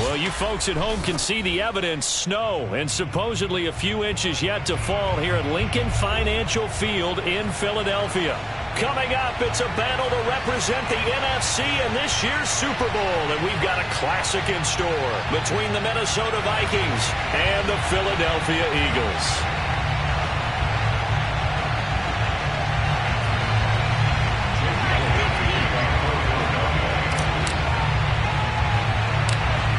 Well, you folks at home can see the evidence. Snow and supposedly a few inches yet to fall here at Lincoln Financial Field in Philadelphia. Coming up, it's a battle to represent the NFC in this year's Super Bowl. And we've got a classic in store between the Minnesota Vikings and the Philadelphia Eagles.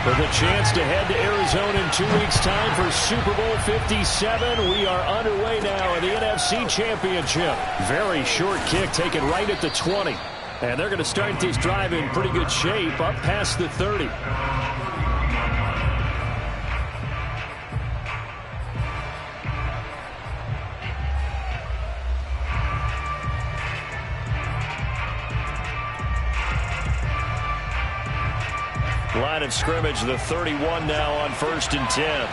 With a chance to head to Arizona in 2 weeks' time for Super Bowl 57. We are underway now in the NFC Championship. Very short kick taken right at the 20. And they're going to start this drive in pretty good shape up past the 30. Line of scrimmage, the 31 now on 1st and 10.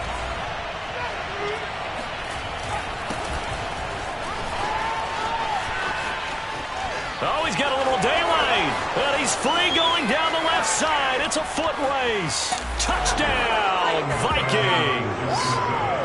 Oh, he's got a little daylight. And he's free going down the left side. It's a foot race. Touchdown, Vikings.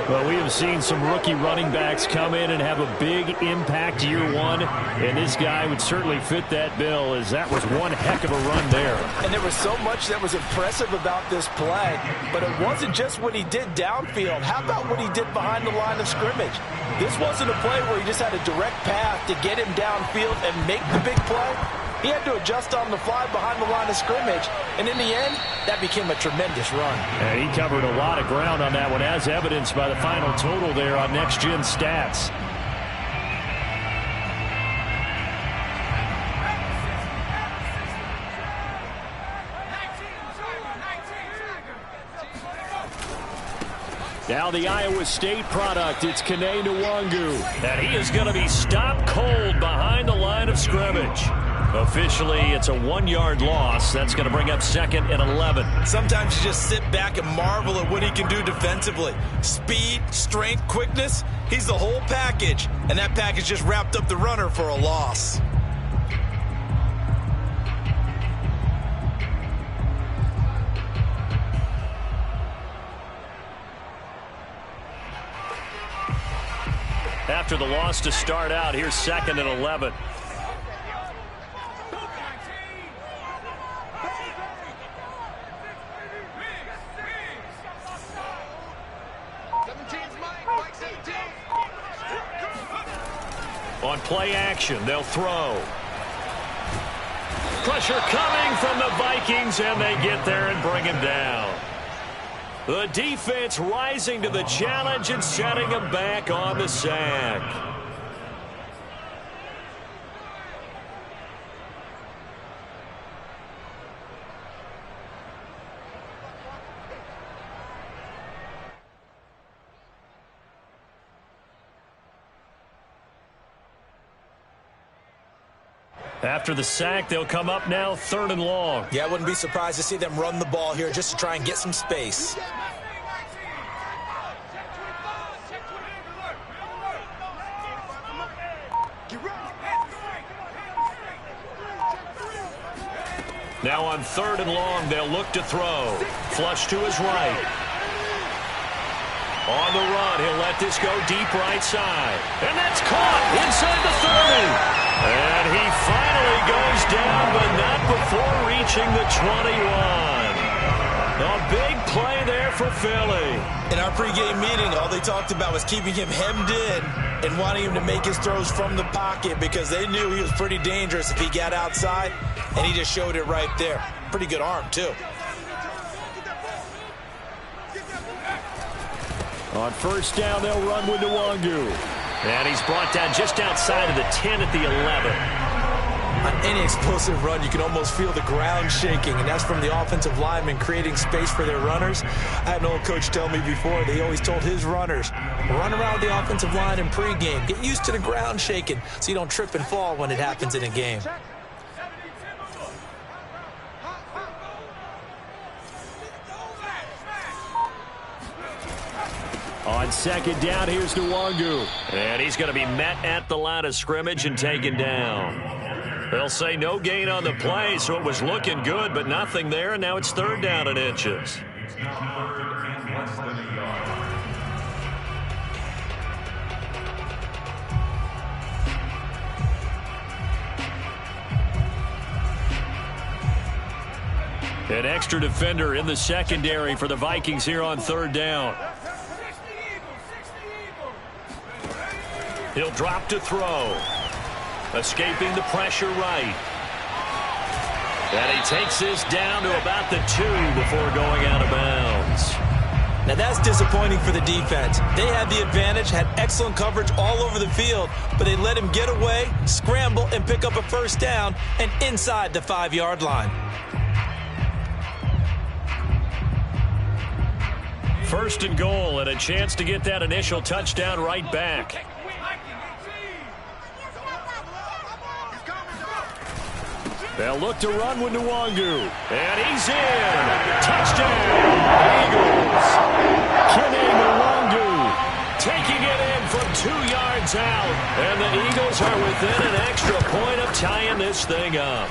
Well, we have seen some rookie running backs come in and have a big impact year one, and this guy would certainly fit that bill, as that was one heck of a run there. And there was so much that was impressive about this play, but it wasn't just what he did downfield. How about what he did behind the line of scrimmage? This wasn't a play where he just had a direct path to get him downfield and make the big play. He had to adjust on the fly behind the line of scrimmage, and in the end, that became a tremendous run. And he covered a lot of ground on that one, as evidenced by the final total there on Next Gen Stats. Now the Iowa State product, it's Kene Nwangu. And he is going to be stopped cold behind the line of scrimmage. Officially, it's a 1-yard loss. That's going to bring up 2nd and 11. Sometimes you just sit back and marvel at what he can do defensively. Speed, strength, quickness, he's the whole package. And that package just wrapped up the runner for a loss. After the loss to start out, here's 2nd and 11. On play action, they'll throw. Pressure coming from the Vikings, and they get there and bring him down. The defense rising to the challenge and setting him back on the sack. After the sack, they'll come up now 3rd and long. Yeah, I wouldn't be surprised to see them run the ball here just to try and get some space. Now on 3rd and long, they'll look to throw. Flush to his right. On the run, he'll let this go deep right side. And that's caught inside the 30. And he finally goes down, but not before reaching the 21. A big play there for Philly. In our pregame meeting, all they talked about was keeping him hemmed in and wanting him to make his throws from the pocket because they knew he was pretty dangerous if he got outside, and he just showed it right there. Pretty good arm, too. On 1st down, they'll run with Nwangu. And he's brought down just outside of the 10 at the 11. On any explosive run, you can almost feel the ground shaking, and that's from the offensive linemen creating space for their runners. I had an old coach tell me before, they always told his runners, run around the offensive line in pregame. Get used to the ground shaking so you don't trip and fall when it happens in a game. On 2nd down, here's Nwangu. And he's going to be met at the line of scrimmage and taken down. They'll say no gain on the play, so it was looking good, but nothing there, and now it's 3rd down and inches. It's now 3rd and less than a yard. An extra defender in the secondary for the Vikings here on 3rd down. He'll drop to throw. Escaping the pressure right. And he takes this down to about the 2 before going out of bounds. Now that's disappointing for the defense. They had the advantage, had excellent coverage all over the field, but they let him get away, scramble, and pick up a 1st down and inside the 5-yard line. 1st and goal and a chance to get that initial touchdown right back. They'll look to run with Nwangu. And he's in. Touchdown, Eagles. Kene Nwangu taking it in from 2 yards out. And the Eagles are within an extra point of tying this thing up.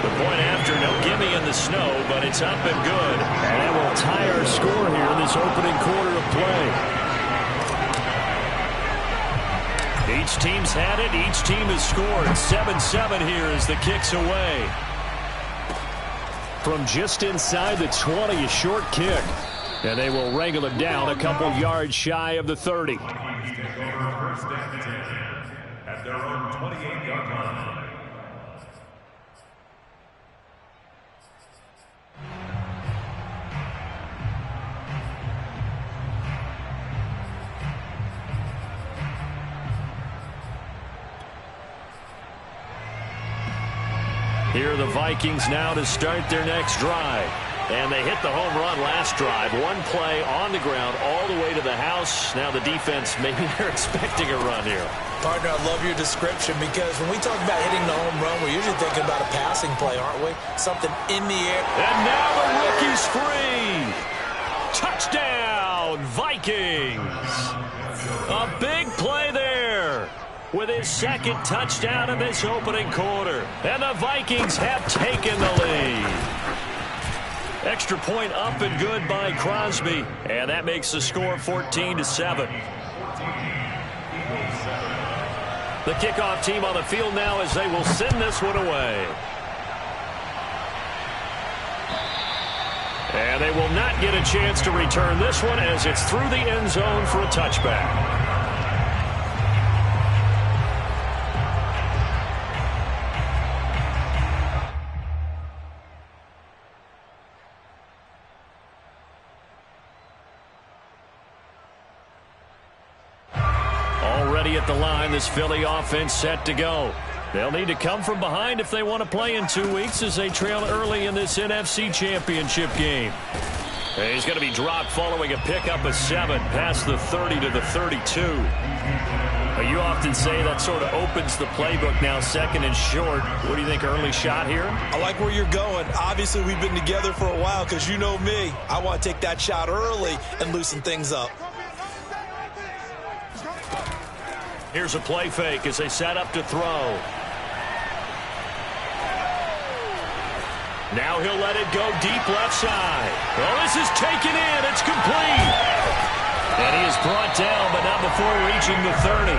The point after, no gimme in the snow, but it's up and good. And that will tie our score here in this opening quarter of play. Each team's had it. Each team has scored. 7-7 here as the kick's away. From just inside the 20, a short kick. And they will wrangle him down a couple yards shy of the 30. At their own 28-yard line. Here are the Vikings now to start their next drive. And they hit the home run last drive. One play on the ground all the way to the house. Now the defense, maybe they're expecting a run here. Partner, I love your description because when we talk about hitting the home run, we're usually thinking about a passing play, aren't we? Something in the air. And now the rookie's free. Touchdown, Vikings. A big play there with his 2nd touchdown of this opening quarter. And the Vikings have taken the lead. Extra point up and good by Crosby. And that makes the score 14-7. The kickoff team on the field now as they will send this one away. And they will not get a chance to return this one as it's through the end zone for a touchback. At the line, this Philly offense set to go. They'll need to come from behind if they want to play in 2 weeks as they trail early in this NFC Championship game. And he's going to be dropped following a pickup of 7 past the 30 to the 32. You often say that sort of opens the playbook now, 2nd and short. What do you think, early shot here? I like where you're going. Obviously, we've been together for a while because you know me. I want to take that shot early and loosen things up. Here's a play fake as they set up to throw. Now he'll let it go deep left side. Well, this is taken in. It's complete. And he is brought down, but not before reaching the 30.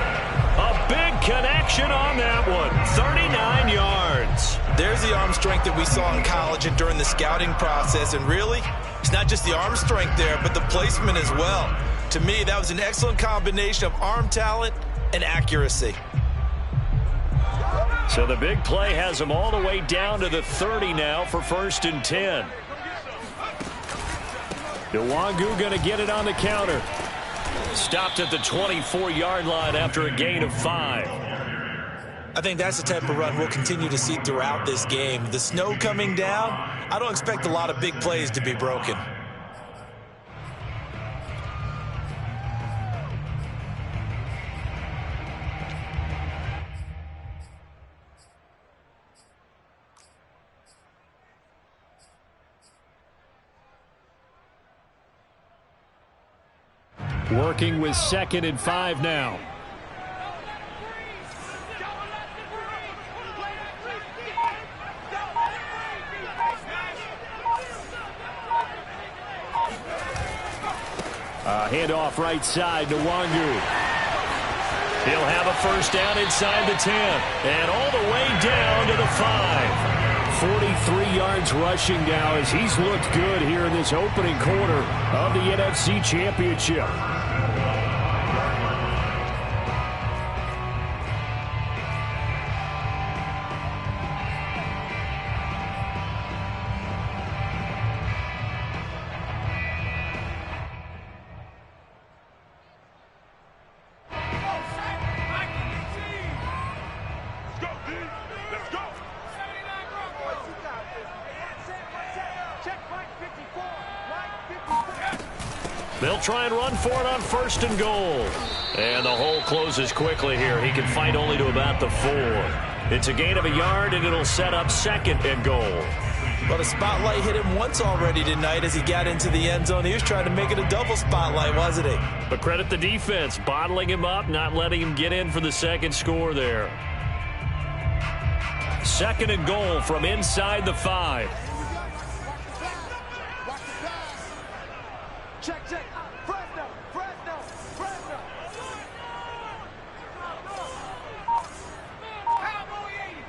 A big connection on that one. 39 yards. There's the arm strength that we saw in college and during the scouting process. And really, it's not just the arm strength there, but the placement as well. To me, that was an excellent combination of arm talent and accuracy. So the big play has him all the way down to the 30 now for 1st and 10. Nwangu going to get it on the counter. Stopped at the 24-yard line after a gain of 5. I think that's the type of run we'll continue to see throughout this game. The snow coming down, I don't expect a lot of big plays to be broken. Working with 2nd and 5 now. handoff right side to Wangu. He'll have a first down inside the 10. And all the way down to the 5. 43 yards rushing now as he's looked good here in this opening quarter of the NFC Championship. They'll try and run for it on 1st and goal. And the hole closes quickly here. He can fight only to about the 4. It's a gain of a yard, and it'll set up 2nd and goal. Well, the spotlight hit him once already tonight as he got into the end zone. He was trying to make it a double spotlight, wasn't he? But credit the defense, bottling him up, not letting him get in for the 2nd score there. 2nd and goal from inside the 5. Check. Fresno. Cowboy 80.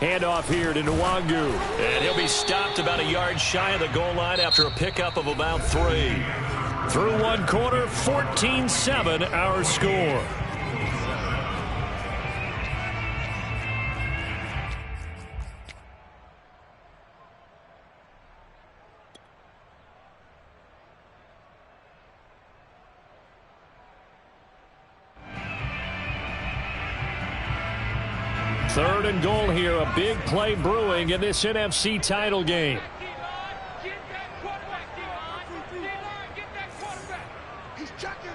Handoff here to Nwangu. And he'll be stopped about a yard shy of the goal line after a pickup of about 3. Through one quarter, 14-7 our score. Third and goal here, a big play brewing in this NFC title game. Get that quarterback, D-line. Get that quarterback. He's checking.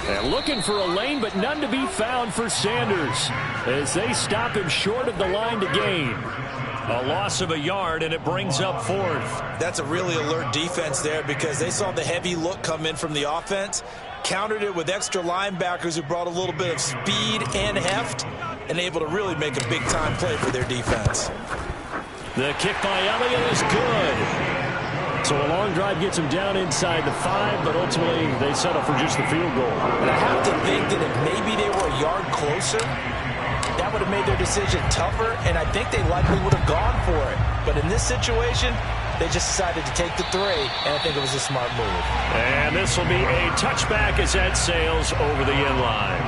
And looking for a lane, but none to be found for Sanders as they stop him short of the line to gain. A loss of a yard, and it brings up 4th. That's a really alert defense there because they saw the heavy look come in from the offense, countered it with extra linebackers who brought a little bit of speed and heft, and able to really make a big-time play for their defense. The kick by Elliott is good. So a long drive gets him down inside the 5, but ultimately they settle for just the field goal. And I have to think that if maybe they were a yard closer, that would have made their decision tougher, and I think they likely would have gone for it. But in this situation, they just decided to take the 3, and I think it was a smart move. And this will be a touchback as that sails over the end line.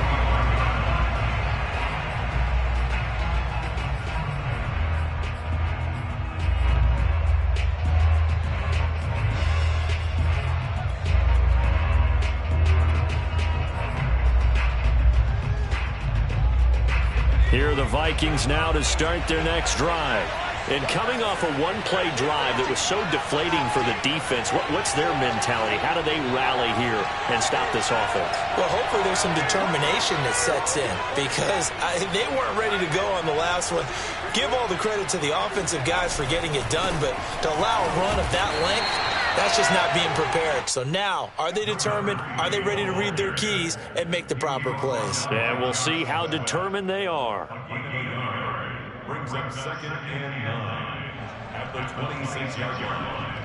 Here are the Vikings now to start their next drive. And coming off a one-play drive that was so deflating for the defense, what's their mentality? How do they rally here and stop this offense? Well, hopefully there's some determination that sets in because they weren't ready to go on the last one. Give all the credit to the offensive guys for getting it done, but to allow a run of that length, that's just not being prepared. So now, are they determined? Are they ready to read their keys and make the proper plays? And we'll see how determined they are. Brings up 2nd and 9 at the 26-yard line.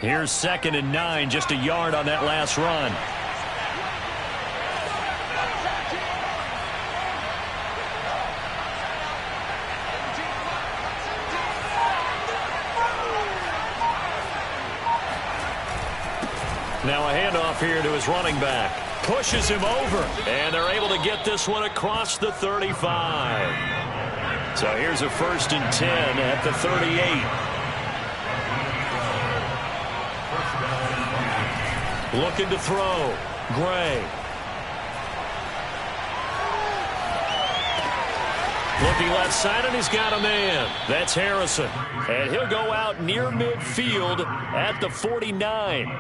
Here's 2nd and 9, just a yard on that last run. Now a handoff here to his running back. Pushes him over, and they're able to get this one across the 35. So here's a 1st and 10 at the 38. Looking to throw. Gray. Looking left side, and he's got a man. That's Harrison. And he'll go out near midfield at the 49.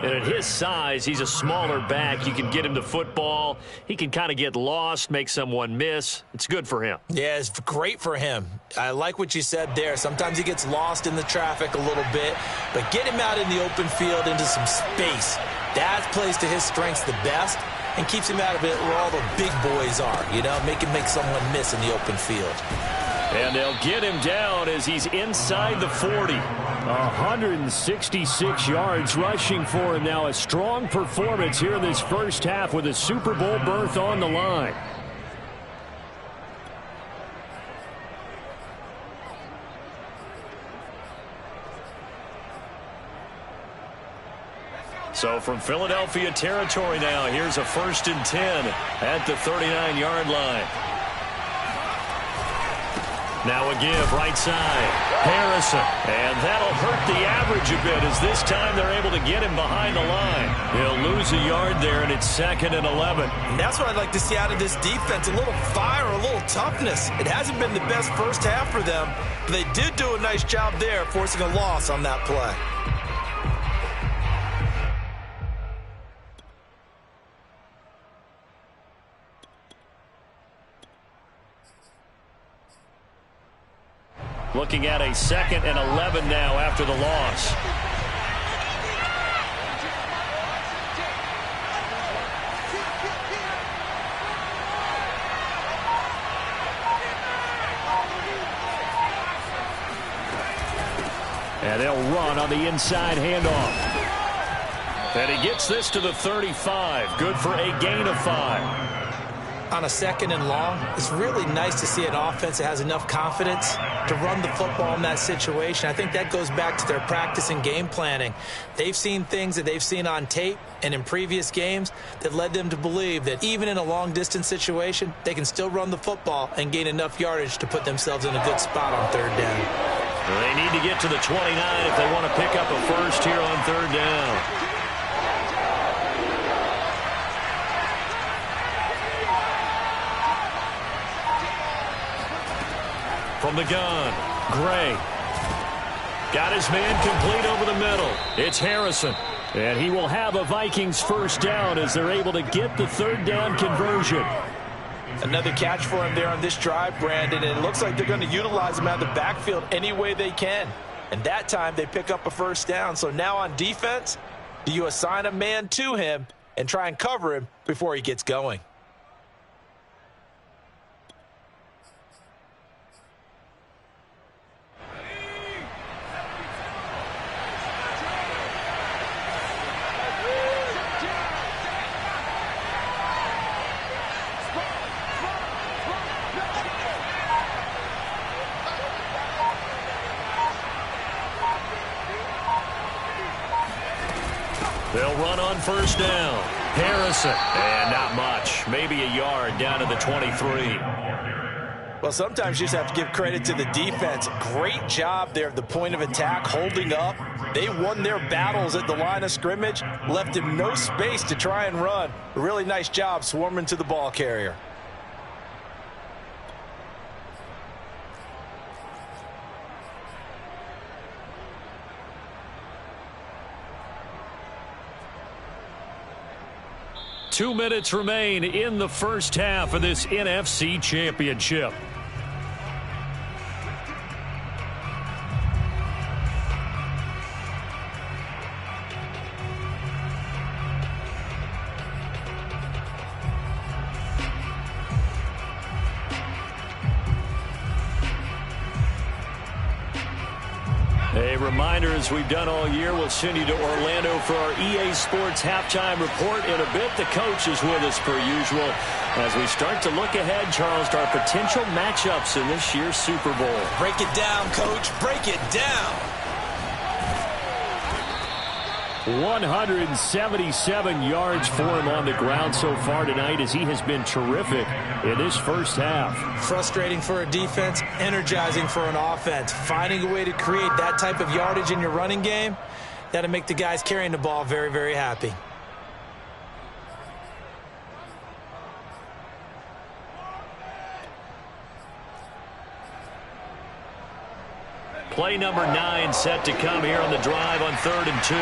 And at his size, he's a smaller back. You can get him to football. He can kind of get lost, make someone miss. It's good for him. Yeah, it's great for him. I like what you said there. Sometimes he gets lost in the traffic a little bit, but get him out in the open field into some space. That plays to his strengths the best and keeps him out of it where all the big boys are, you know, make someone miss in the open field. And they'll get him down as he's inside the 40. 166 yards rushing for him now. A strong performance here in this first half with a Super Bowl berth on the line. So from Philadelphia territory now, here's a 1st and 10 at the 39-yard line. Now a give right side. Harrison. And that'll hurt the average a bit as this time they're able to get him behind the line. He'll lose a yard there, and it's 2nd and 11. And that's what I'd like to see out of this defense, a little fire, a little toughness. It hasn't been the best first half for them, but they did do a nice job there forcing a loss on that play. Looking at a 2nd and 11 now after the loss. And they'll run on the inside handoff. And he gets this to the 35. Good for a gain of 5. On a 2nd and long, it's really nice to see an offense that has enough confidence to run the football in that situation. I think that goes back to their practice and game planning. They've seen things that they've seen on tape and in previous games that led them to believe that even in a long-distance situation, they can still run the football and gain enough yardage to put themselves in a good spot on 3rd down. Well, they need to get to the 29 if they want to pick up a first here on 3rd down. From the gun, Gray. Got his man complete over the middle. It's Harrison. And he will have a Vikings first down as they're able to get the 3rd down conversion. Another catch for him there on this drive, Brandon, and it looks like they're going to utilize him out of the backfield any way they can. And that time they pick up a first down. So now on defense, do you assign a man to him and try and cover him before he gets going? They'll run on first down. Harrison. And not much. Maybe a yard down to the 23. Well, sometimes you just have to give credit to the defense. Great job there at the point of attack, holding up. They won their battles at the line of scrimmage, left him no space to try and run. A really nice job swarming to the ball carrier. Two minutes remain in the first half of this NFC Championship. A reminder, as we've done all year, we'll send you to Orlando for our EA Sports halftime report. In a bit, the coach is with us per usual as we start to look ahead, Charles, to our potential matchups in this year's Super Bowl. Break it down, Coach. Break it down. 177 yards for him on the ground so far tonight as he has been terrific in this first half. Frustrating for a defense, energizing for an offense. Finding a way to create that type of yardage in your running game, that'll make the guys carrying the ball very, very happy. Play number 9 set to come here on the drive on 3rd and 2.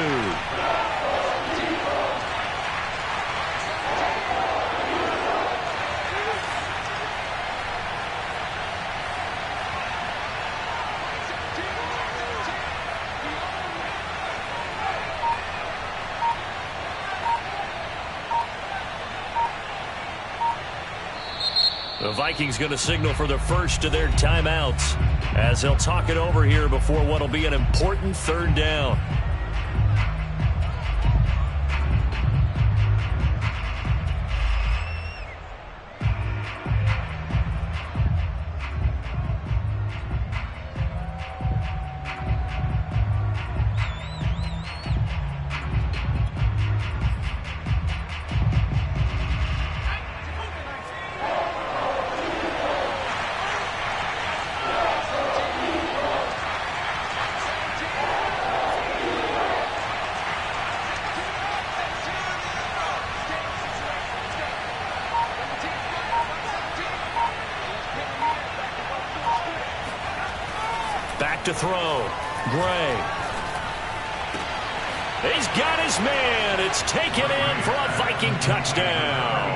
The Vikings going to signal for the first of their timeouts as they'll talk it over here before what will be an important third down. Back to throw. Gray. He's got his man. It's taken in for a Viking touchdown.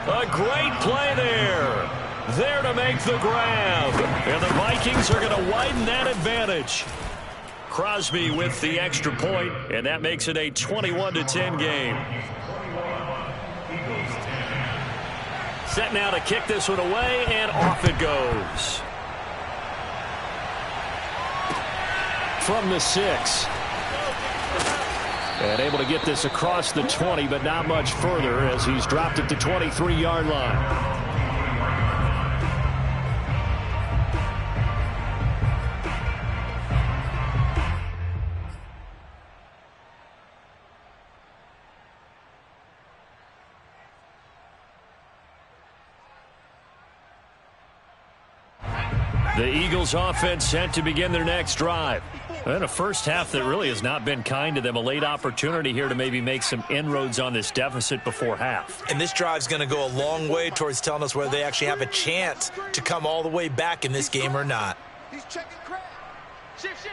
A great play there. There to make the grab. And the Vikings are going to widen that advantage. Crosby with the extra point, and that makes it a 21-10 game. Set now to kick this one away, and off it goes. From the 6. And able to get this across the 20, but not much further as he's dropped it to 23-yard line. The Eagles offense set to begin their next drive. And a first half that really has not been kind to them. A late opportunity here to maybe make some inroads on this deficit before half. And this drive's going to go a long way towards telling us whether they actually have a chance to come all the way back in this game or not. He's checking crab. Shift.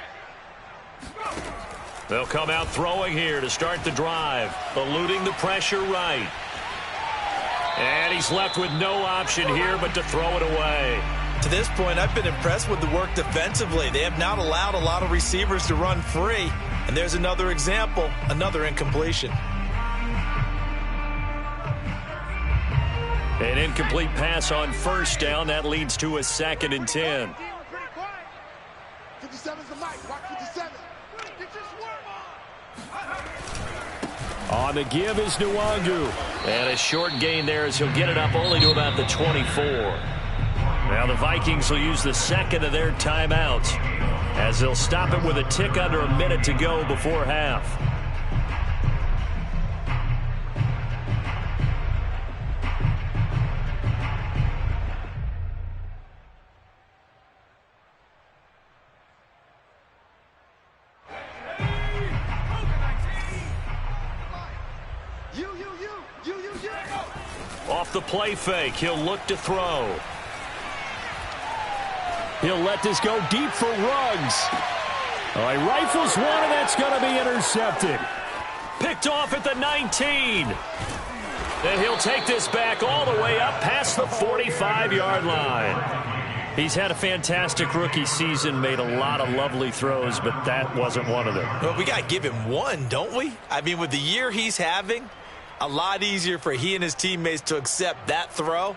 They'll come out throwing here to start the drive. Eluding the pressure right. And he's left with no option here but to throw it away. To this point, I've been impressed with the work defensively. They have not allowed a lot of receivers to run free. And there's another example, another incompletion. An incomplete pass on first down. That leads to a 2nd and 10. 57's the mic. Watch 57. Get your swerve on. On the give is Nwangu. And a short gain there as he'll get it up only to about the 24. Now the Vikings will use the second of their timeouts as they'll stop it with a tick under a minute to go before half. Off the play fake, he'll look to throw. He'll let this go deep for Ruggs. All right, rifles one, and that's going to be intercepted. Picked off at the 19. And he'll take this back all the way up past the 45-yard line. He's had a fantastic rookie season, made a lot of lovely throws, but that wasn't one of them. Well, we got to give him one, don't we? I mean, with the year he's having, a lot easier for he and his teammates to accept that throw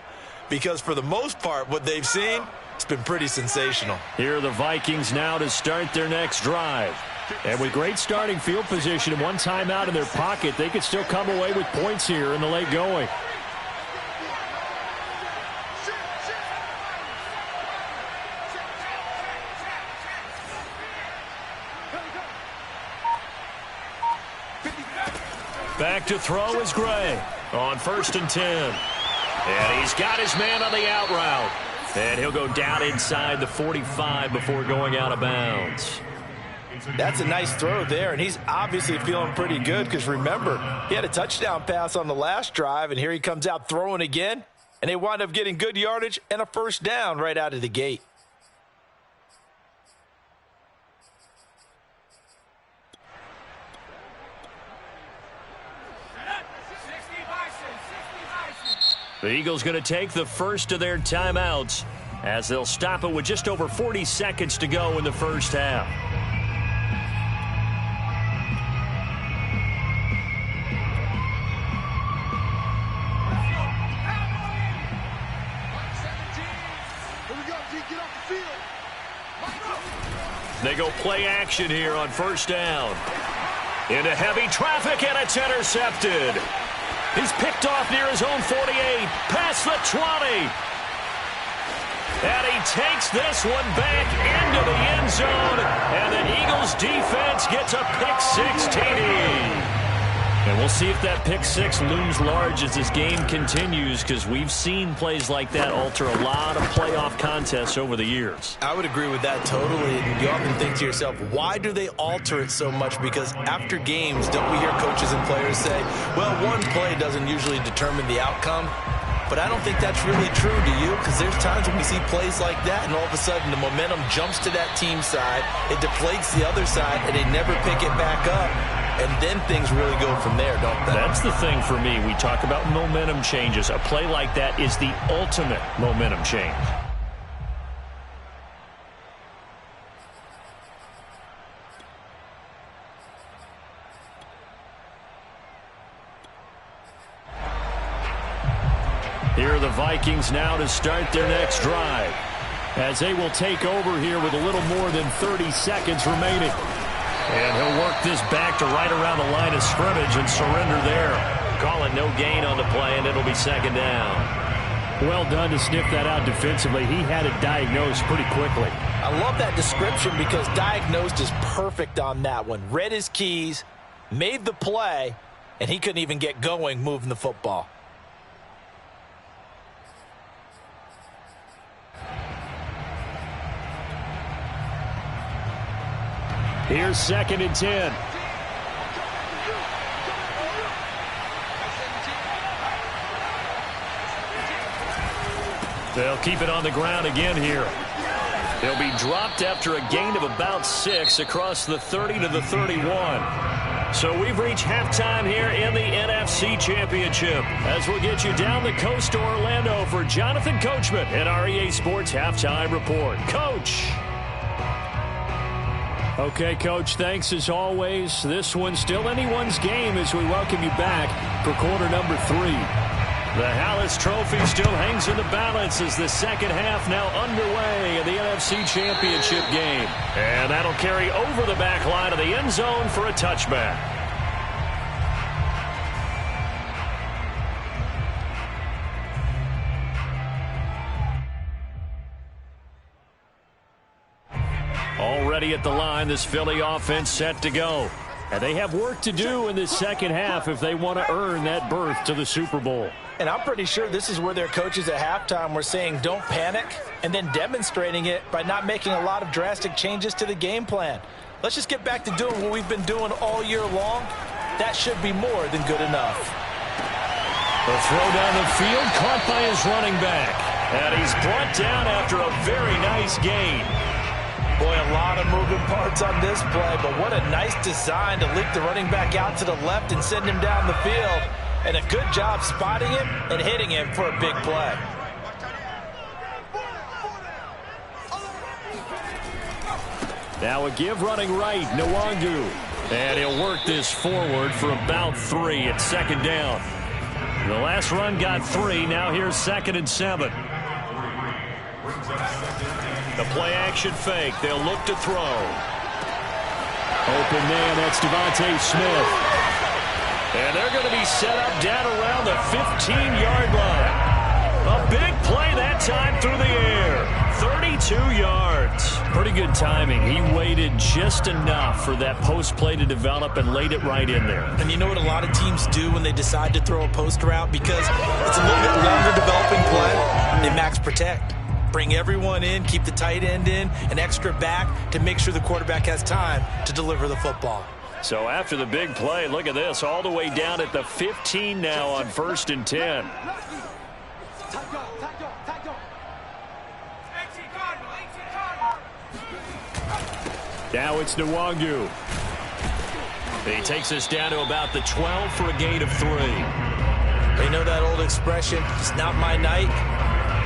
because for the most part, what they've seen, it's been pretty sensational. Here are the Vikings now to start their next drive. And with great starting field position and one timeout in their pocket, they could still come away with points here in the late going. Back to throw is Gray on 1st and 10. And he's got his man on the out route. And he'll go down inside the 45 before going out of bounds. That's a nice throw there, and he's obviously feeling pretty good because, remember, he had a touchdown pass on the last drive, and here he comes out throwing again, and they wind up getting good yardage and a first down right out of the gate. The Eagles going to take the first of their timeouts as they'll stop it with just over 40 seconds to go in the first half. go play action here on first down. Into heavy traffic, and it's intercepted. He's picked off near his own 48, past the 20. And he takes this one back into the end zone, and the Eagles defense gets a pick-6 TD. And we'll see if that pick-6 looms large as this game continues, because we've seen plays like that alter a lot of playoff contests over the years. I would agree with that totally. You often think to yourself, why do they alter it so much? Because after games, don't we hear coaches and players say, well, one play doesn't usually determine the outcome? But I don't think that's really true, do you? Because there's times when we see plays like that, and all of a sudden the momentum jumps to that team side, it deflates the other side, and they never pick it back up. And then things really go from there, don't they? That's the thing for me. We talk about momentum changes. A play like that is the ultimate momentum change. Here are the Vikings now to start their next drive, as they will take over here with a little more than 30 seconds remaining. And he'll work this back to right around the line of scrimmage and surrender there. Call it no gain on the play, and it'll be second down. Well done to sniff that out defensively. He had it diagnosed pretty quickly. I love that description because diagnosed is perfect on that one. Read his keys, made the play, and he couldn't even get going moving the football. Here's 2nd and 10. They'll keep it on the ground again here. He'll be dropped after a gain of about 6 across the 30 to the 31. So we've reached halftime here in the NFC Championship, as we'll get you down the coast to Orlando for Jonathan Coachman in our EA Sports Halftime Report. Coach. Okay, Coach, thanks as always. This one's still anyone's game as we welcome you back for quarter number 3. The Hallis Trophy still hangs in the balance as the second half now underway in the NFC Championship game. And that'll carry over the back line of the end zone for a touchback. Already at the line, this Philly offense set to go. And they have work to do in this second half if they want to earn that berth to the Super Bowl. And I'm pretty sure this is where their coaches at halftime were saying don't panic, and then demonstrating it by not making a lot of drastic changes to the game plan. Let's just get back to doing what we've been doing all year long. That should be more than good enough. The throw down the field caught by his running back. And he's brought down after a very nice gain. Boy, a lot of moving parts on this play, but what a nice design to leak the running back out to the left and send him down the field. And a good job spotting him and hitting him for a big play. Now a give running right, Nwangu. And he'll work this forward for about 3 at second down. The last run got 3. Now here's 2nd and 7. The play action fake. They'll look to throw. Open man, that's Devontae Smith. And they're going to be set up down around the 15-yard line. A big play that time through the air. 32 yards. Pretty good timing. He waited just enough for that post play to develop and laid it right in there. And you know what a lot of teams do when they decide to throw a post route? Because it's a little bit longer developing play. They max protect. Bring everyone in, keep the tight end in, an extra back to make sure the quarterback has time to deliver the football. So after the big play, look at this, all the way down at the 15 now on 1st and 10. Now it's Nwangu. He takes us down to about the 12 for a gain of 3. You know that old expression, it's not my night?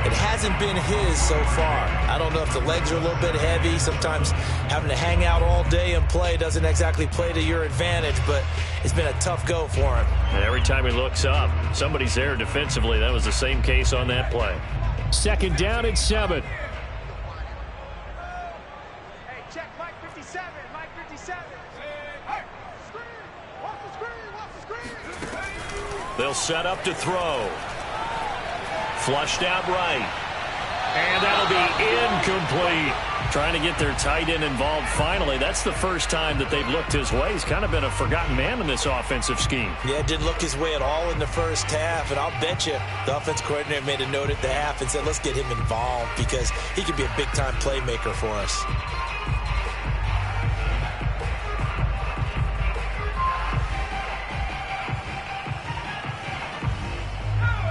It hasn't been his so far. I don't know if the legs are a little bit heavy. Sometimes having to hang out all day and play doesn't exactly play to your advantage, but it's been a tough go for him. And every time he looks up, somebody's there defensively. That was the same case on that play. 2nd down and 7. Hey, check Mike 57. They'll set up to throw. Flushed out right. And that'll be incomplete. Trying to get their tight end involved finally. That's the first time that they've looked his way. He's kind of been a forgotten man in this offensive scheme. Yeah, didn't look his way at all in the first half. And I'll bet you the offense coordinator made a note at the half and said, let's get him involved because he could be a big-time playmaker for us.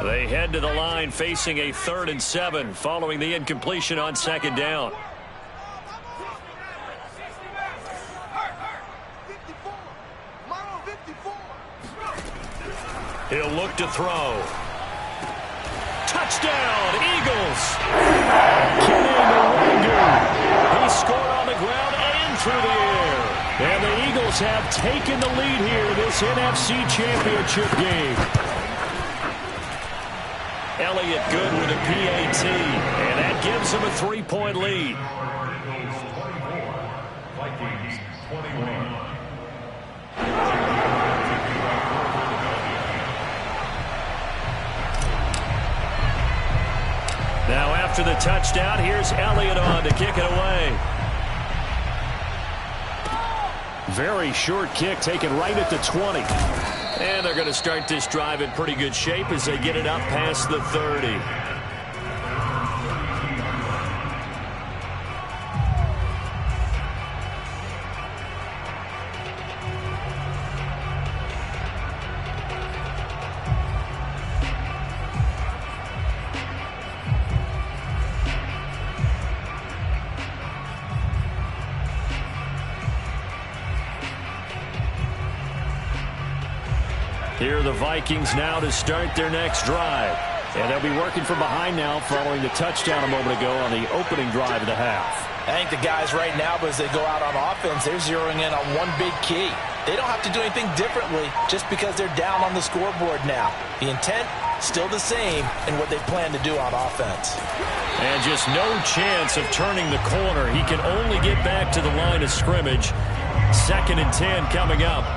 They head to the line facing a 3rd and 7 following the incompletion on 2nd down. He'll look to throw. Touchdown, Eagles! He scored on the ground and through the air. And the Eagles have taken the lead here in this NFC Championship game. Elliott good with a PAT, and that gives him a 3-point lead. Vikings 21. Now after the touchdown, here's Elliott on to kick it away. Very short kick taken right at the 20. And they're going to start this drive in pretty good shape as they get it up past the 30. Here are the Vikings now to start their next drive. And they'll be working from behind now following the touchdown a moment ago on the opening drive of the half. I think the guys right now, as they go out on offense, they're zeroing in on one big key. They don't have to do anything differently just because they're down on the scoreboard now. The intent, still the same in what they plan to do on offense. And just no chance of turning the corner. He can only get back to the line of scrimmage. 2nd and 10 coming up.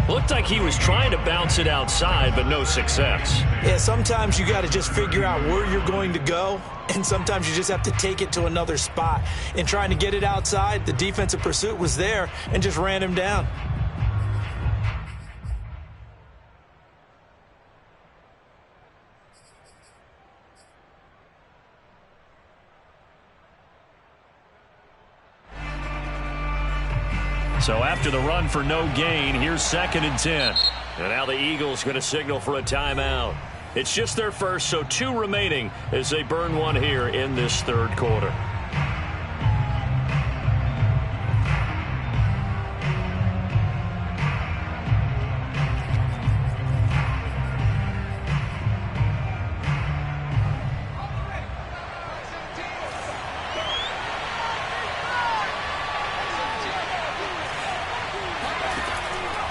Looked like he was trying to bounce it outside, but no success. Yeah, sometimes you got to just figure out where you're going to go, and sometimes you just have to take it to another spot. In trying to get it outside, the defensive pursuit was there and just ran him down. So after the run for no gain, here's 2nd and 10. And now the Eagles going to signal for a timeout. It's just their first, so 2 remaining as they burn one here in this 3rd quarter.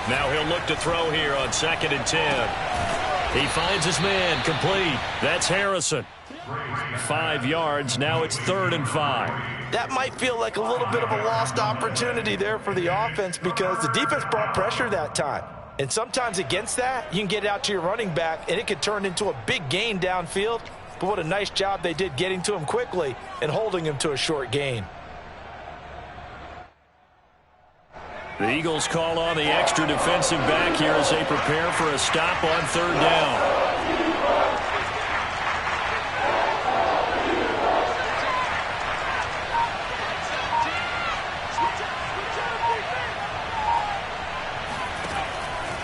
Now he'll look to throw here on 2nd and 10. He finds his man complete. That's Harrison. 5 yards. Now it's 3rd and 5. That might feel like a little bit of a lost opportunity there for the offense because the defense brought pressure that time. And sometimes against that, you can get it out to your running back, and it could turn into a big gain downfield. But what a nice job they did getting to him quickly and holding him to a short gain. The Eagles call on the extra defensive back here as they prepare for a stop on 3rd down.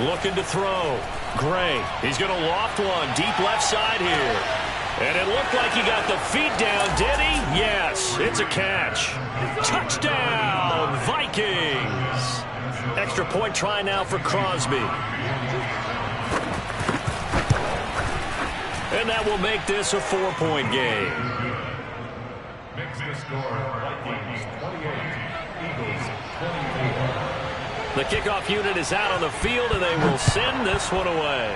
Looking to throw. Gray. He's going to loft one deep left side here. And it looked like he got the feet down, did he? Yes, it's a catch. Touchdown, Vikings. Extra point try now for Crosby. And that will make this a 4-point game. Makes the score Vikings 28, Eagles 24. The kickoff unit is out on the field, and they will send this one away.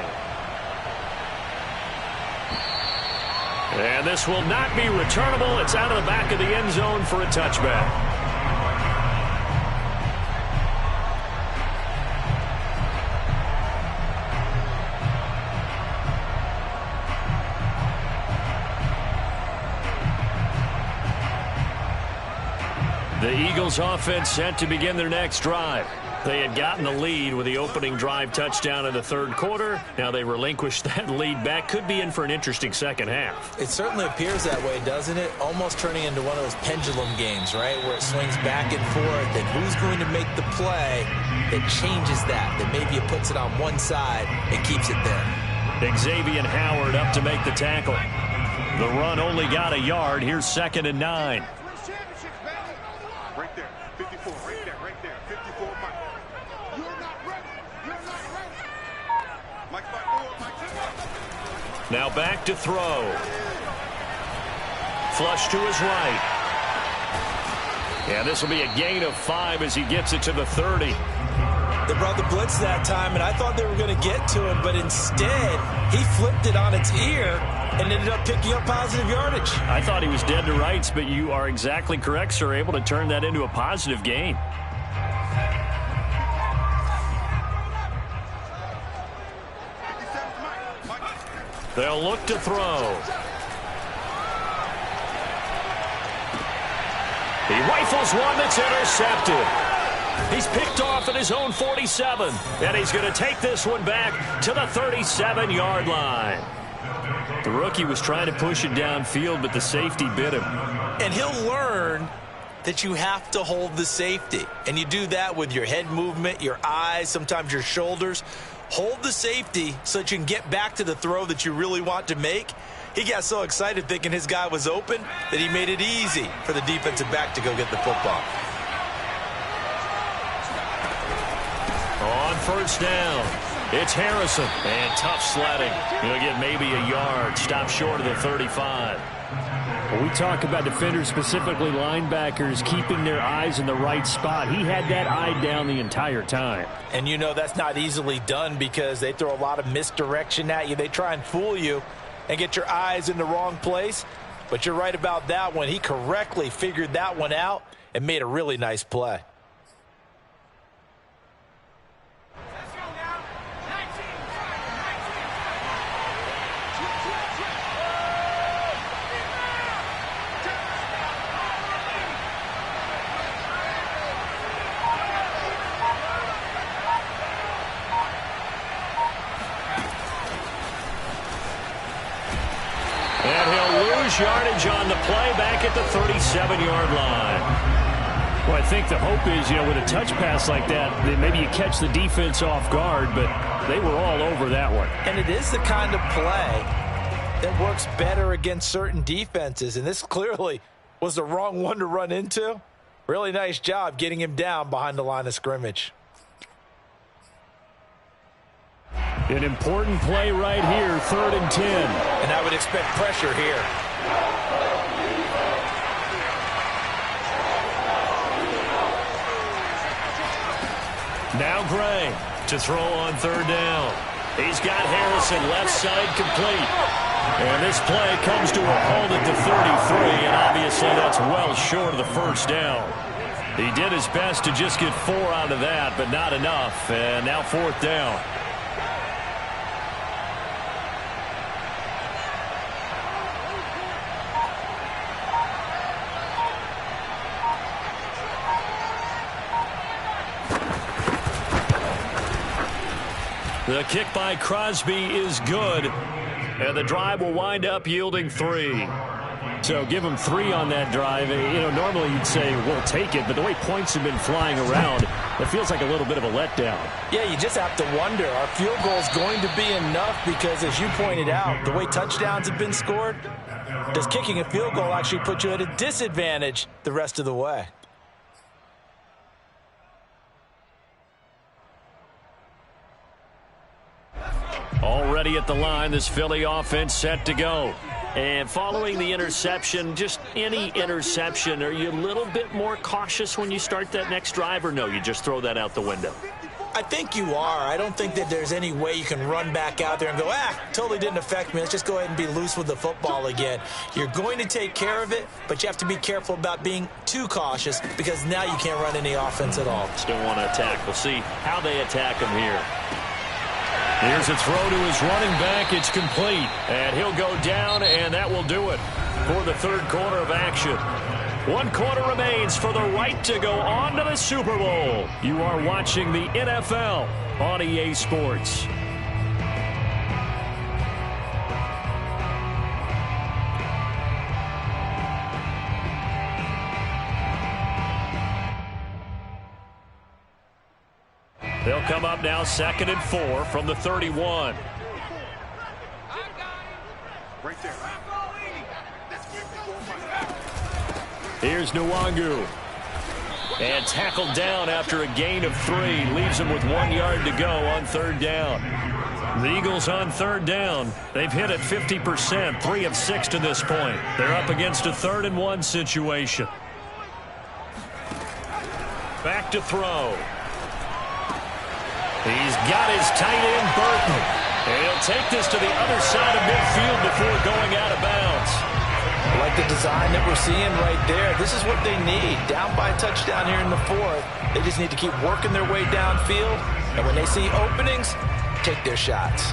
And this will not be returnable. It's out of the back of the end zone for a touchback. The Eagles offense set to begin their next drive. They had gotten the lead with the opening drive touchdown in the third quarter. Now they relinquished that lead back. Could be in for an interesting second half. It certainly appears that way, doesn't it? Almost turning into one of those pendulum games, right, where it swings back and forth. And who's going to make the play that changes that maybe it puts it on one side and keeps it there? Xavier Howard up to make the tackle. The run only got a yard. Here's 2nd and 9. Right there, 54, right there, 54, Mike. You're not ready. Mike's by 4, Mike's in. Now back to throw. Flush to his right. Yeah, this will be a gain of 5 as he gets it to the 30. They brought the blitz that time, and I thought they were going to get to him, but instead he flipped it on its ear and ended up picking up positive yardage. I thought he was dead to rights, but you are exactly correct, sir. Able to turn that into a positive gain. They'll look to throw. He rifles one that's intercepted. He's picked off at his own 47, and he's going to take this one back to the 37-yard line. The rookie was trying to push it downfield, but the safety bit him. And he'll learn that you have to hold the safety. And you do that with your head movement, your eyes, sometimes your shoulders. Hold the safety so that you can get back to the throw that you really want to make. He got so excited thinking his guy was open that he made it easy for the defensive back to go get the football. On first down, it's Harrison, and tough sledding. He'll get maybe a yard, stop short of the 35. When we talk about defenders, specifically linebackers, keeping their eyes in the right spot, he had that eye down the entire time. And you know that's not easily done because they throw a lot of misdirection at you. They try and fool you and get your eyes in the wrong place. But you're right about that one. He correctly figured that one out and made a really nice play. Yardage on the play back at the 37-yard line. Well, I think the hope is, with a touch pass like that maybe you catch the defense off guard, but they were all over that one. And it is the kind of play that works better against certain defenses, and this clearly was the wrong one to run into. Really nice job getting him down behind the line of scrimmage. An important play right here, 3rd and 10. And I would expect pressure here. Now Gray to throw on 3rd down. He's got Harrison left side complete. And this play comes to a halt at the 33, and obviously that's well short of the first down. He did his best to just get 4 out of that, but not enough. And now 4th down. The kick by Crosby is good, and the drive will wind up yielding 3. So give him 3 on that drive. Normally you'd say, we'll take it, but the way points have been flying around, it feels like a little bit of a letdown. Yeah, you just have to wonder, are field goals going to be enough? Because as you pointed out, the way touchdowns have been scored, does kicking a field goal actually put you at a disadvantage the rest of the way? Already at the line, this Philly offense set to go. And following the interception, just any interception, are you a little bit more cautious when you start that next drive, or no, you just throw that out the window? I think you are. I don't think that there's any way you can run back out there and go, totally didn't affect me. Let's just go ahead and be loose with the football again. You're going to take care of it, but you have to be careful about being too cautious because now you can't run any offense at all. Still want to attack. We'll see how they attack him here. Here's a throw to his running back. It's complete. And he'll go down, and that will do it for the third quarter of action. 1 quarter remains for the right to go on to the Super Bowl. You are watching the NFL on EA Sports. They'll come up now 2nd and 4 from the 31. Right there. Here's Nwangu. And tackled down after a gain of 3. Leaves him with 1 yard to go on 3rd down. The Eagles on 3rd down. They've hit it 50%, 3 of 6 to this point. They're up against a 3rd and 1 situation. Back to throw. He's got his tight end, Burton. And he'll take this to the other side of midfield before going out of bounds. I like the design that we're seeing right there. This is what they need. Down by a touchdown here in the 4th. They just need to keep working their way downfield. And when they see openings, take their shots.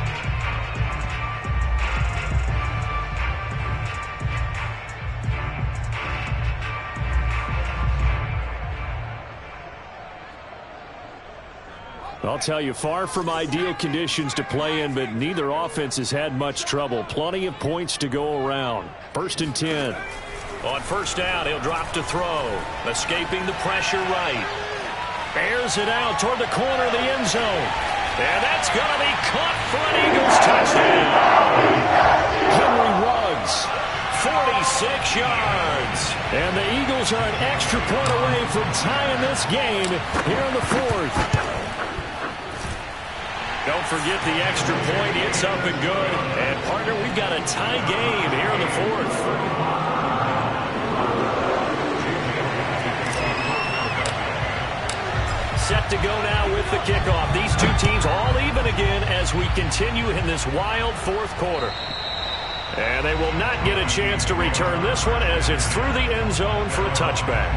I'll tell you, far from ideal conditions to play in, but neither offense has had much trouble. Plenty of points to go around. 1st and 10. On 1st down, he'll drop to throw. Escaping the pressure right. Airs it out toward the corner of the end zone. And that's going to be caught for an Eagles touchdown. Henry Ruggs, 46 yards. And the Eagles are an extra point away from tying this game here in the 4th. Don't forget the extra point. It's up and good. And, partner, we've got a tie game here in the 4th. Set to go now with the kickoff. These two teams all even again as we continue in this wild 4th quarter. And they will not get a chance to return this one as it's through the end zone for a touchback.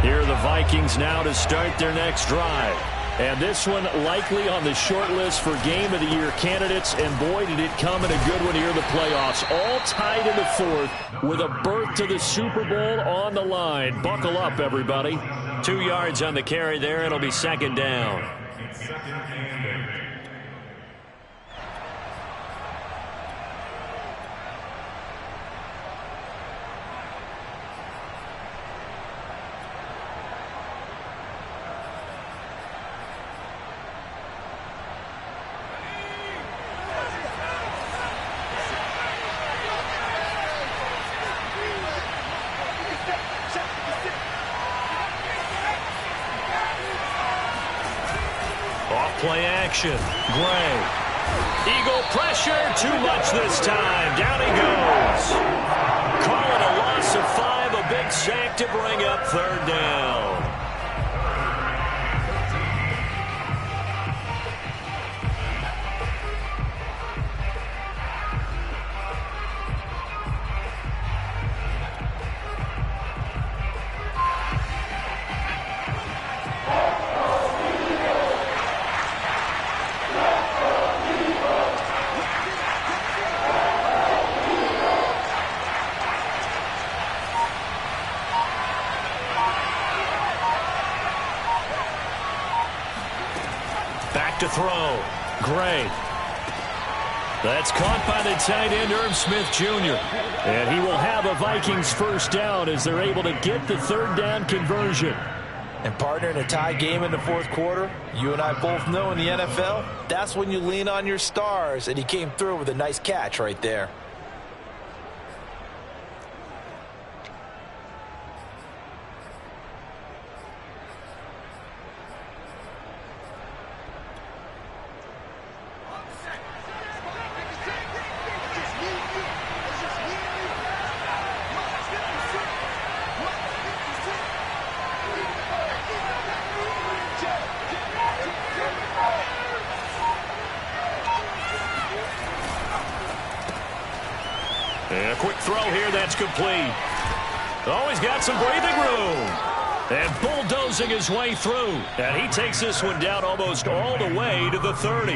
Here are the Vikings now to start their next drive. And this one likely on the short list for Game of the Year candidates. And boy, did it come in a good one here in the playoffs. All tied in the 4th with a berth to the Super Bowl on the line. Buckle up, everybody. 2 yards on the carry there. It'll be 2nd down. Play action. Gray. Eagle pressure. Too much this time. Down he goes. Call it a loss of 5. A big sack to bring up 3rd down. To throw. Gray. That's caught by the tight end, Irv Smith Jr. And he will have a Vikings 1st down as they're able to get the 3rd down conversion. And, partner, in a tie game in the 4th quarter, you and I both know in the NFL, that's when you lean on your stars. And he came through with a nice catch right there. And a quick throw here that's complete. Always got some breathing room. And bulldozing his way through. And he takes this one down almost all the way to the 30.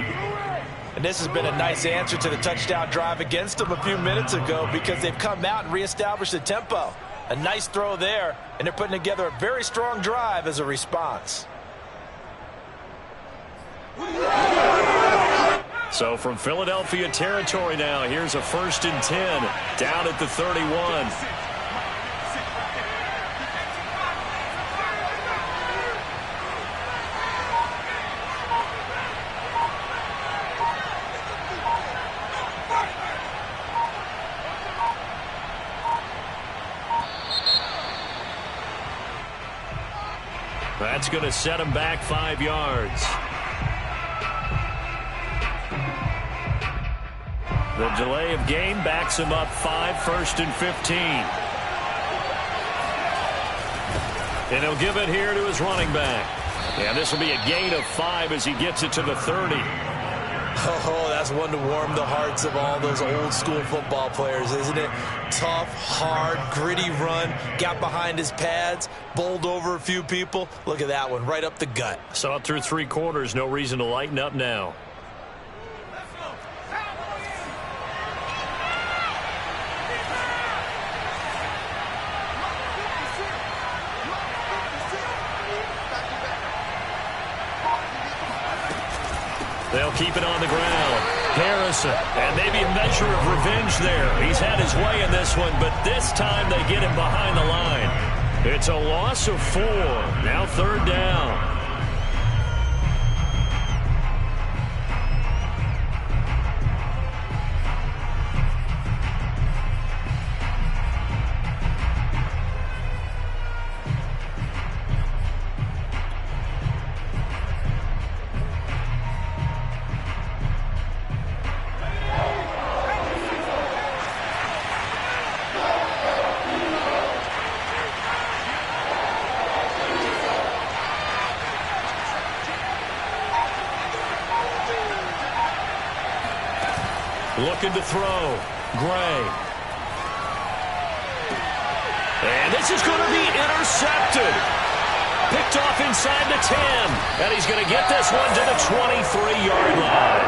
And this has been a nice answer to the touchdown drive against them a few minutes ago because they've come out and reestablished the tempo. A nice throw there, and they're putting together a very strong drive as a response. So from Philadelphia territory now, here's a 1st and 10 down at the 31. That's going to set him back 5 yards. The delay of game backs him up 5, 1st and 15. And he'll give it here to his running back. Yeah, this will be a gain of 5 as he gets it to the 30. Oh, that's one to warm the hearts of all those old school football players, isn't it? Tough, hard, gritty run, got behind his pads, bowled over a few people. Look at that one, right up the gut. Saw it through 3 quarters, no reason to lighten up now. They'll keep it on the ground. Harrison, and maybe a measure of revenge there. He's had his way in this one, but this time they get him behind the line. It's a loss of 4. Now 3rd down. Looking to throw. Gray. And this is going to be intercepted. Picked off inside the 10. And he's going to get this one to the 23-yard line.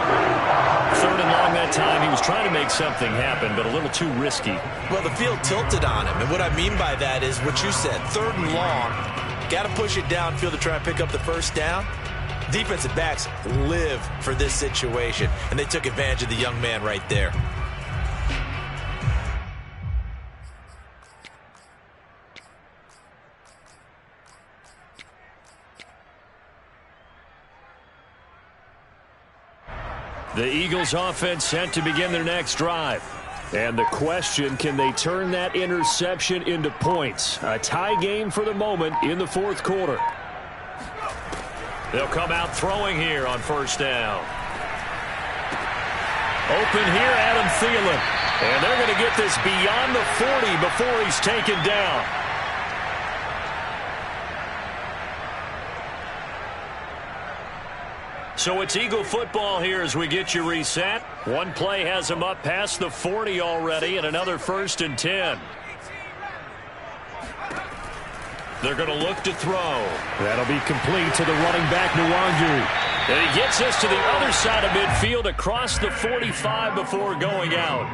3rd and long that time. He was trying to make something happen, but a little too risky. Well, the field tilted on him. And what I mean by that is what you said. 3rd and long. Got to push it downfield to try and pick up the 1st down. Defensive backs live for this situation, and they took advantage of the young man right there. The Eagles offense set to begin their next drive. And the question, can they turn that interception into points? A tie game for the moment in the 4th quarter. They'll come out throwing here on 1st down. Open here, Adam Thielen. And they're going to get this beyond the 40 before he's taken down. So it's Eagle football here as we get you reset. One play has him up past the 40 already, and another 1st and 10. They're going to look to throw. That'll be complete to the running back, Nwangu. And he gets us to the other side of midfield across the 45 before going out.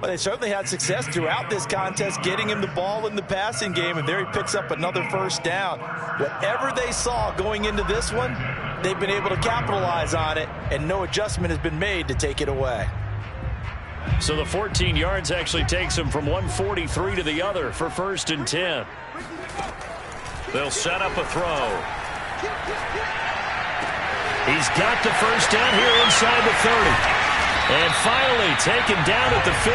Well, they certainly had success throughout this contest, getting him the ball in the passing game, and there he picks up another 1st down. Whatever they saw going into this one, they've been able to capitalize on it, and no adjustment has been made to take it away. So the 14 yards actually takes him from 143 to the other for 1st and 10. They'll set up a throw. He's got the 1st down here inside the 30. And finally taken down at the 15.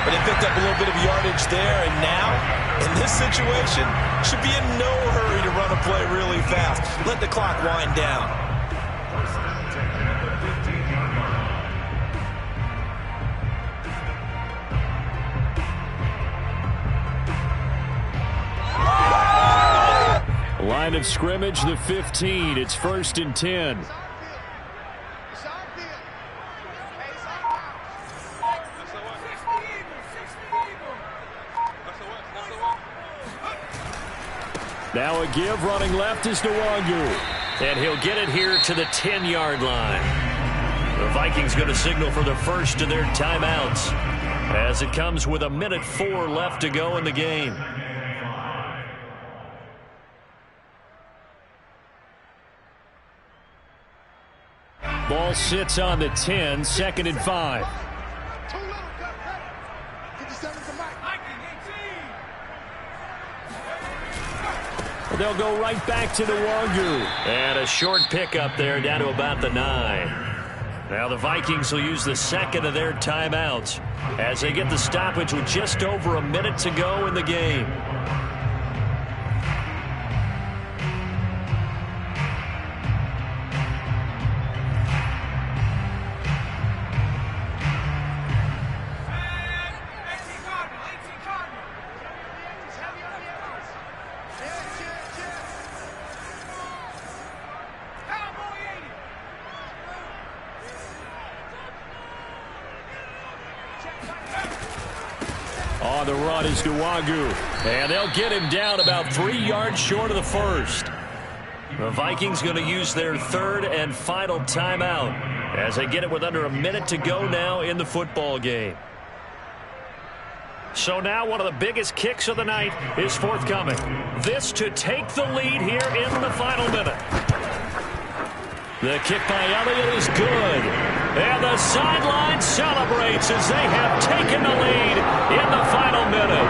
But they picked up a little bit of yardage there, and now, in this situation, should be in no hurry to run a play really fast. Let the clock wind down. Line of scrimmage, the 15. It's 1st and 10. Now a give running left is Nwangu. And he'll get it here to the 10-yard line. The Vikings going to signal for the first of their timeouts as it comes with 1:04 left to go in the game. Ball sits on the 10, 2nd and 5. They'll go right back to Nwangu. And a short pickup there down to about the 9. Now the Vikings will use the second of their timeouts as they get the stoppage with just over a minute to go in the game. On the run is Nwangu. And they'll get him down about 3 yards short of the first. The Vikings going to use their third and final timeout as they get it with under a minute to go now in the football game. So now one of the biggest kicks of the night is forthcoming. This to take the lead here in the final minute. The kick by Elliott is good. And the sideline celebrates as they have taken the lead in the final minute.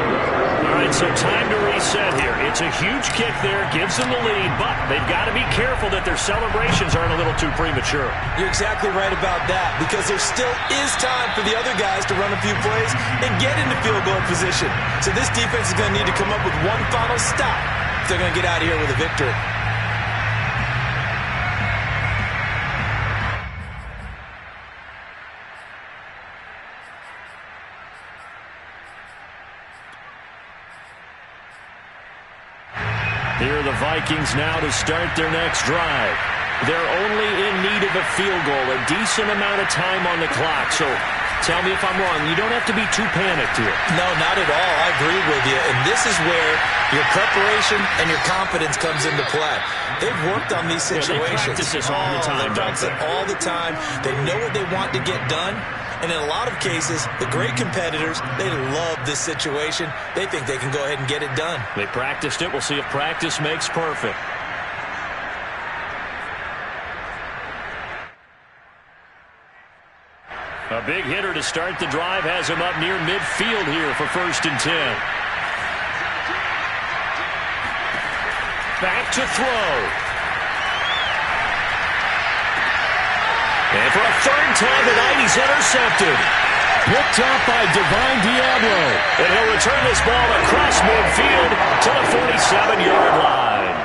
All right, so time to reset here. It's a huge kick there, gives them the lead, but they've got to be careful that their celebrations aren't a little too premature. You're exactly right about that, because there still is time for the other guys to run a few plays and get into field goal position. So this defense is going to need to come up with one final stop if they're going to get out of here with a victory. Here are the Vikings now to start their next drive. They're only in need of a field goal, a decent amount of time on the clock. So tell me if I'm wrong. You don't have to be too panicked here. No, not at all. I agree with you. And this is where your preparation and your confidence comes into play. They've worked on these situations. They practice this all the time. They practice it all the time. They know what they want to get done. And in a lot of cases, the great competitors, they love this situation. They think they can go ahead and get it done. They practiced it. We'll see if practice makes perfect. A big hitter to start the drive has him up near midfield here for 1st and 10. Back to throw. And for a third time tonight, he's intercepted. Picked up by Divine Diablo. And he'll return this ball across midfield to the 47-yard line.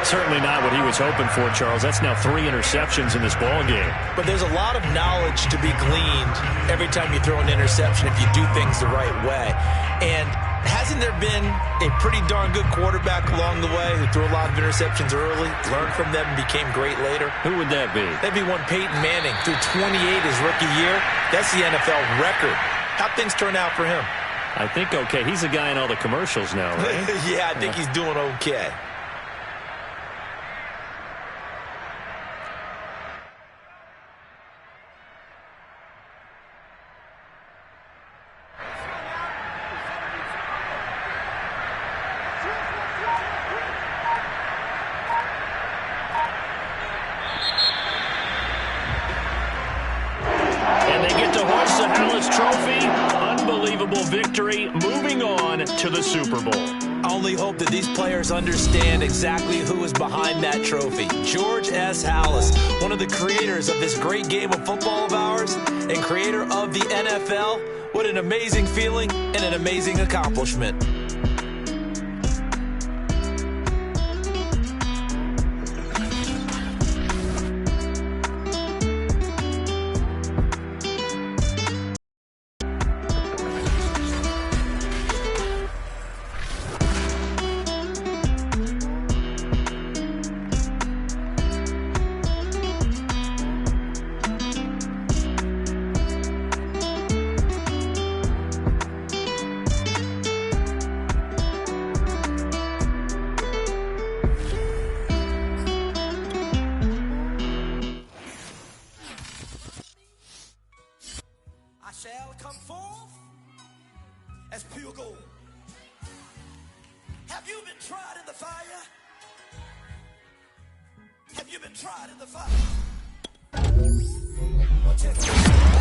Certainly not what he was hoping for, Charles. That's now 3 interceptions in this ball game. But there's a lot of knowledge to be gleaned every time you throw an interception if you do things the right way. And hasn't there been a pretty darn good quarterback along the way who threw a lot of interceptions early, learned from them, and became great later? Who would that be? That'd be one Peyton Manning. Threw 28 his rookie year. That's the NFL record. How'd things turn out for him? I think okay. He's a guy in all the commercials now, right? Yeah, I think he's doing okay. Victory, moving on to the Super Bowl. I only hope that these players understand exactly who is behind that trophy. George S. Halas, one of the creators of this great game of football of ours and creator of the NFL. What an amazing feeling and an amazing accomplishment. Have you been tried in the fire? Have you been tried in the fire? Well, check it out.